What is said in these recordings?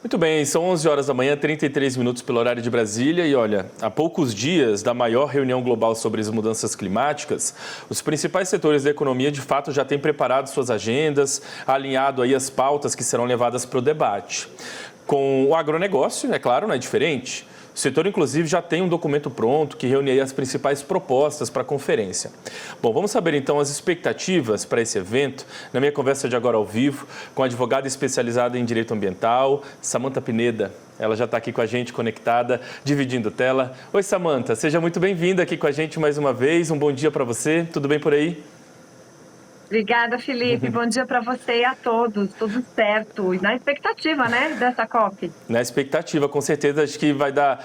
Muito bem, são 11 horas da manhã, 33 minutos pelo horário de Brasília e olha, há poucos dias da maior reunião global sobre as mudanças climáticas, os principais setores da economia de fato já têm preparado suas agendas, alinhado aí as pautas que serão levadas para o debate. Com o agronegócio, é claro, não é diferente. O setor, inclusive, já tem um documento pronto que reúne aí as principais propostas para a conferência. Bom, vamos saber então as expectativas para esse evento na minha conversa de agora ao vivo com a advogada especializada em direito ambiental, Samantha Pineda. Ela já está aqui com a gente, conectada, dividindo tela. Oi, Samantha, seja muito bem-vinda aqui com a gente mais uma vez. Um bom dia para você. Tudo bem por aí? Obrigada, Felipe. Bom dia para você e a todos. Tudo certo. E na expectativa, né, dessa COP. Na expectativa, com certeza, acho que vai dar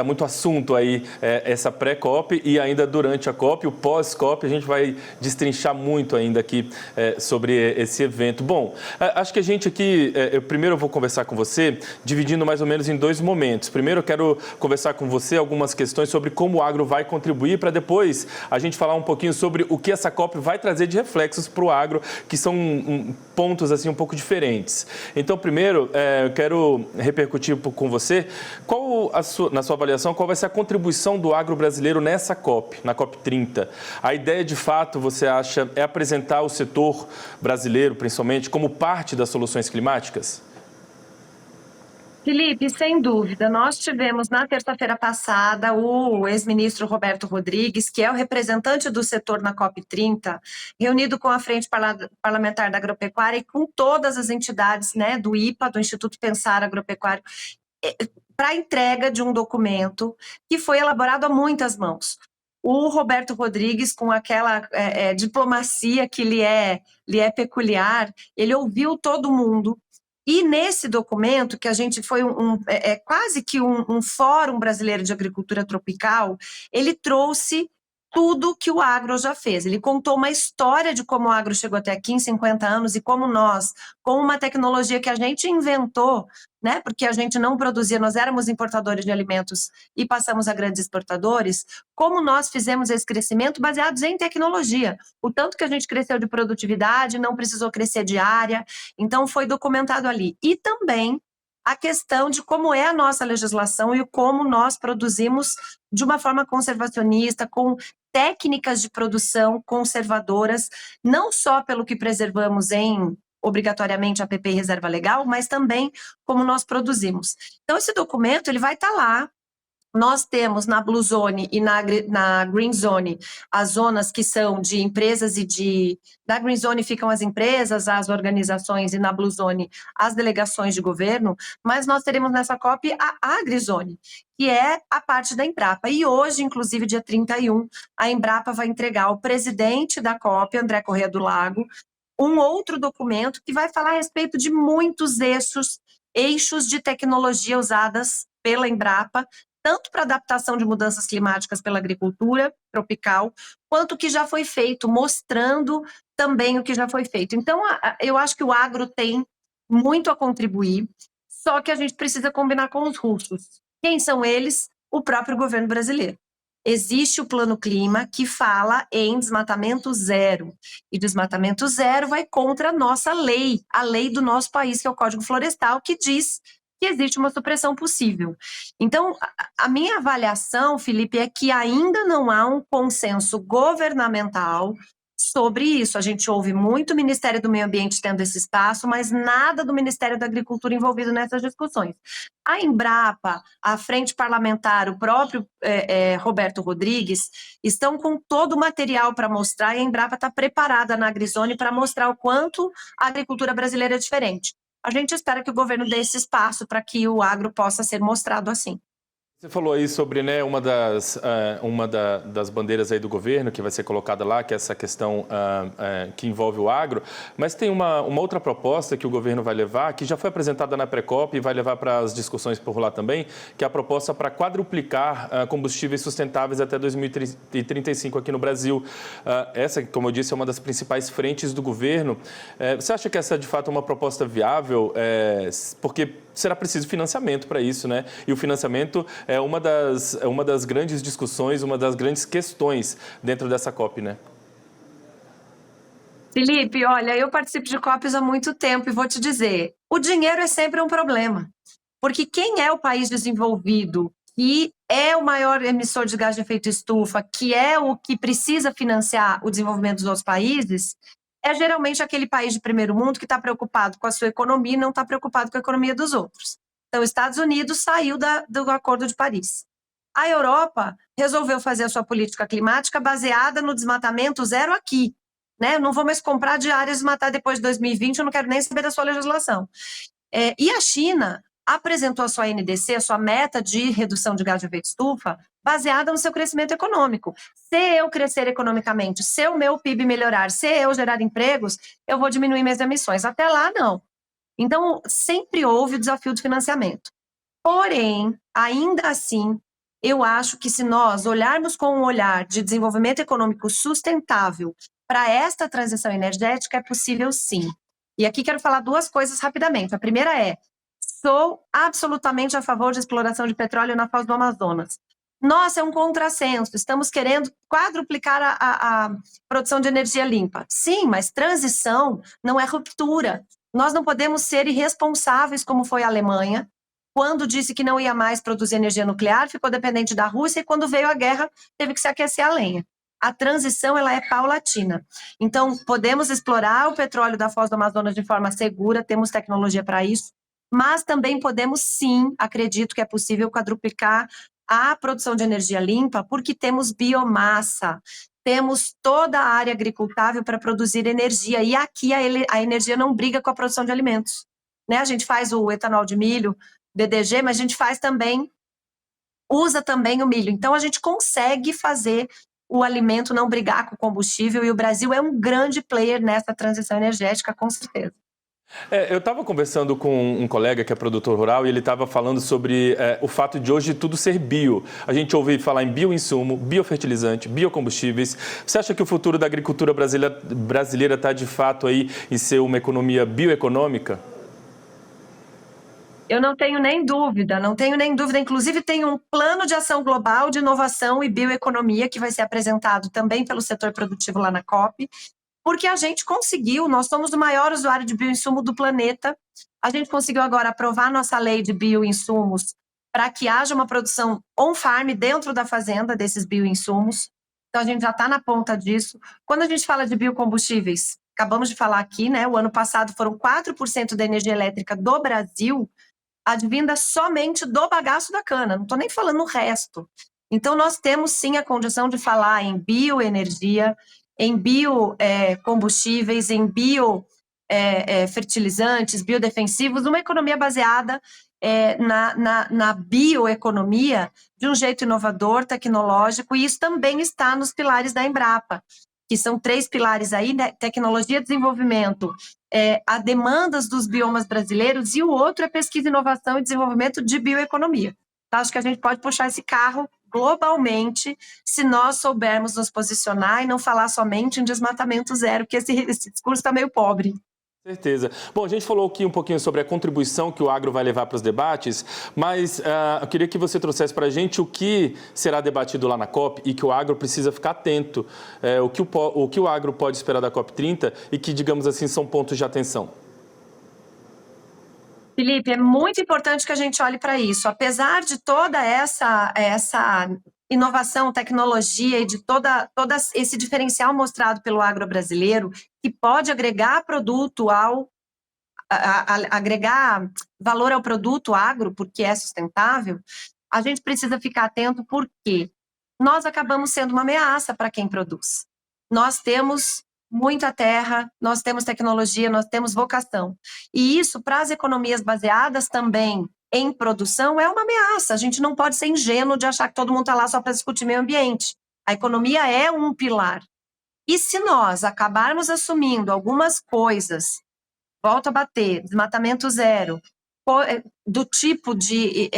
muito assunto aí, essa pré-COP e ainda durante a COP, o pós-COP, a gente vai destrinchar muito ainda aqui sobre esse evento. Bom, acho que a gente aqui, primeiro eu vou conversar com você, dividindo mais ou menos em dois momentos. Primeiro eu quero conversar com você algumas questões sobre como o agro vai contribuir, para depois a gente falar um pouquinho sobre o que essa COP vai trazer de reflexos para o agro, que são pontos assim um pouco diferentes. Então, primeiro, eu quero repercutir com você, na sua avaliação, qual vai ser a contribuição do agro brasileiro nessa COP, na COP 30? A ideia, de fato, você acha, é apresentar o setor brasileiro, principalmente, como parte das soluções climáticas? Felipe, sem dúvida, nós tivemos na terça-feira passada o ex-ministro Roberto Rodrigues, que é o representante do setor na COP30, reunido com a Frente Parlamentar da Agropecuária e com todas as entidades, né, do IPA, do Instituto Pensar Agropecuário, para a entrega de um documento que foi elaborado a muitas mãos. O Roberto Rodrigues, com aquela diplomacia que lhe é peculiar, ele ouviu todo mundo. E nesse documento, que a gente foi quase que um Fórum Brasileiro de Agricultura Tropical, ele trouxe tudo que o agro já fez. Ele contou uma história de como o agro chegou até aqui em 50 anos e como nós, com uma tecnologia que a gente inventou, né, porque a gente não produzia, nós éramos importadores de alimentos e passamos a grandes exportadores, como nós fizemos esse crescimento baseados em tecnologia. O tanto que a gente cresceu de produtividade, não precisou crescer de área, então foi documentado ali. E também a questão de como é a nossa legislação e como nós produzimos de uma forma conservacionista, com técnicas de produção conservadoras, não só pelo que preservamos em obrigatoriamente APP e reserva legal, mas também como nós produzimos. Então, esse documento ele vai estar lá. Nós temos na Blue Zone e na Green Zone as zonas que são de empresas Na Green Zone ficam as empresas, as organizações, e na Blue Zone as delegações de governo, mas nós teremos nessa COP a AgriZone, que é a parte da Embrapa. E hoje, inclusive, dia 31, a Embrapa vai entregar ao presidente da COP, André Corrêa do Lago, um outro documento que vai falar a respeito de muitos eixos de tecnologia usadas pela Embrapa, tanto para adaptação de mudanças climáticas pela agricultura tropical, quanto o que já foi feito, mostrando também o que já foi feito. Então, eu acho que o agro tem muito a contribuir, só que a gente precisa combinar com os russos. Quem são eles? O próprio governo brasileiro. Existe o Plano Clima, que fala em desmatamento zero. E desmatamento zero vai contra a nossa lei, a lei do nosso país, que é o Código Florestal, que diz que existe uma supressão possível. Então, a minha avaliação, Felipe, é que ainda não há um consenso governamental sobre isso. A gente ouve muito o Ministério do Meio Ambiente tendo esse espaço, mas nada do Ministério da Agricultura envolvido nessas discussões. A Embrapa, a Frente Parlamentar, o próprio Roberto Rodrigues, estão com todo o material para mostrar, e a Embrapa está preparada na AgriZone para mostrar o quanto a agricultura brasileira é diferente. A gente espera que o governo dê esse espaço para que o agro possa ser mostrado assim. Você falou aí sobre, né, uma das bandeiras aí do governo que vai ser colocada lá, que é essa questão que envolve o agro, mas tem uma outra proposta que o governo vai levar, que já foi apresentada na pré-COP e vai levar para as discussões por lá também, que é a proposta para quadruplicar combustíveis sustentáveis até 2035 aqui no Brasil. Essa, como eu disse, é uma das principais frentes do governo. Você acha que essa, de fato, é uma proposta viável? Porque será preciso financiamento para isso, né? E o financiamento é uma das grandes discussões, uma das grandes questões dentro dessa COP, né? Felipe, olha, eu participo de COPs há muito tempo e vou te dizer, o dinheiro é sempre um problema, porque quem é o país desenvolvido, que é o maior emissor de gás de efeito estufa, que é o que precisa financiar o desenvolvimento dos outros países, é geralmente aquele país de primeiro mundo que está preocupado com a sua economia e não está preocupado com a economia dos outros. Então, os Estados Unidos saiu do Acordo de Paris. A Europa resolveu fazer a sua política climática baseada no desmatamento zero aqui, né? Eu não vou mais comprar de áreas desmatadas depois de 2020, eu não quero nem saber da sua legislação. E a China apresentou a sua NDC, a sua meta de redução de gás de efeito estufa, baseada no seu crescimento econômico. Se eu crescer economicamente, se o meu PIB melhorar, se eu gerar empregos, eu vou diminuir minhas emissões. Até lá, não. Então, sempre houve o desafio de financiamento. Porém, ainda assim, eu acho que se nós olharmos com um olhar de desenvolvimento econômico sustentável para esta transição energética, é possível sim. E aqui quero falar duas coisas rapidamente. A primeira é, sou absolutamente a favor de exploração de petróleo na foz do Amazonas. Nossa, é um contrassenso, estamos querendo quadruplicar a produção de energia limpa. Sim, mas transição não é ruptura. Nós não podemos ser irresponsáveis como foi a Alemanha, quando disse que não ia mais produzir energia nuclear, ficou dependente da Rússia e quando veio a guerra, teve que se aquecer a lenha. A transição ela é paulatina. Então, podemos explorar o petróleo da foz do Amazonas de forma segura, temos tecnologia para isso, mas também podemos sim, acredito que é possível quadruplicar a produção de energia limpa, porque temos biomassa, temos toda a área agricultável para produzir energia, e aqui a energia não briga com a produção de alimentos. Né? A gente faz o etanol de milho, BDG, mas a gente faz também, usa também o milho. Então, a gente consegue fazer o alimento não brigar com o combustível, e o Brasil é um grande player nessa transição energética, com certeza. Eu estava conversando com um colega que é produtor rural e ele estava falando sobre o fato de hoje tudo ser bio. A gente ouve falar em bioinsumo, biofertilizante, biocombustíveis. Você acha que o futuro da agricultura brasileira está de fato aí em ser uma economia bioeconômica? Eu não tenho nem dúvida, não tenho nem dúvida. Inclusive, tem um plano de ação global de inovação e bioeconomia que vai ser apresentado também pelo setor produtivo lá na COP, porque a gente conseguiu, nós somos o maior usuário de bioinsumo do planeta, a gente conseguiu agora aprovar nossa lei de bioinsumos para que haja uma produção on-farm dentro da fazenda desses bioinsumos, então a gente já está na ponta disso. Quando a gente fala de biocombustíveis, acabamos de falar aqui, né, o ano passado foram 4% da energia elétrica do Brasil advinda somente do bagaço da cana, não estou nem falando o resto. Então, nós temos sim a condição de falar em bioenergia, em biocombustíveis, em biofertilizantes, biodefensivos, uma economia baseada na bioeconomia de um jeito inovador, tecnológico, e isso também está nos pilares da Embrapa, que são 3 pilares aí, né? Tecnologia, desenvolvimento, a demandas dos biomas brasileiros, e o outro é pesquisa, inovação e desenvolvimento de bioeconomia. Então, acho que a gente pode puxar esse carro globalmente se nós soubermos nos posicionar e não falar somente em desmatamento zero, porque esse discurso está meio pobre. Certeza. Bom, a gente falou aqui um pouquinho sobre a contribuição que o agro vai levar para os debates, mas eu queria que você trouxesse para a gente o que será debatido lá na COP e que o agro precisa ficar atento, o que o agro pode esperar da COP 30 e que, digamos assim, são pontos de atenção. Felipe, é muito importante que a gente olhe para isso. Apesar de toda essa inovação, tecnologia e de todo esse diferencial mostrado pelo agro brasileiro, que pode agregar agregar valor ao produto agro, porque é sustentável, a gente precisa ficar atento porque nós acabamos sendo uma ameaça para quem produz. Nós temos muita terra, nós temos tecnologia, nós temos vocação. E isso, para as economias baseadas também em produção, é uma ameaça. A gente não pode ser ingênuo de achar que todo mundo está lá só para discutir meio ambiente. A economia é um pilar. E se nós acabarmos assumindo algumas coisas, volto a bater, desmatamento zero, do tipo de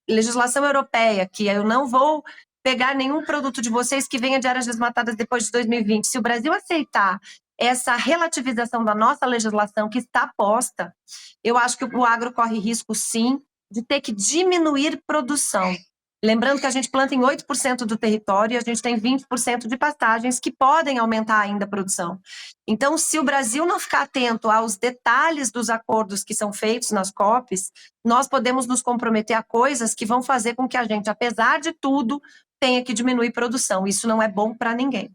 legislação europeia, que eu não vou pegar nenhum produto de vocês que venha de áreas desmatadas depois de 2020. Se o Brasil aceitar essa relativização da nossa legislação que está posta, eu acho que o agro corre risco, sim, de ter que diminuir produção. Lembrando que a gente planta em 8% do território e a gente tem 20% de pastagens que podem aumentar ainda a produção. Então, se o Brasil não ficar atento aos detalhes dos acordos que são feitos nas COPs, nós podemos nos comprometer a coisas que vão fazer com que a gente, apesar de tudo, tenha que diminuir produção. Isso não é bom para ninguém.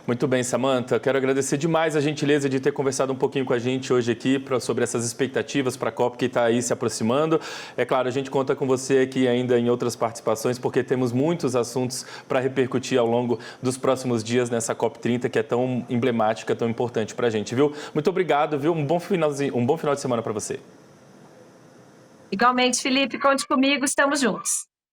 Muito bem, Samantha. Quero agradecer demais a gentileza de ter conversado um pouquinho com a gente hoje aqui sobre essas expectativas para a COP que está aí se aproximando. É claro, a gente conta com você aqui ainda em outras participações, porque temos muitos assuntos para repercutir ao longo dos próximos dias nessa COP30, que é tão emblemática, tão importante para a gente, viu? Muito obrigado, viu? Um bom final de semana para você. Igualmente, Felipe, conte comigo, estamos juntos.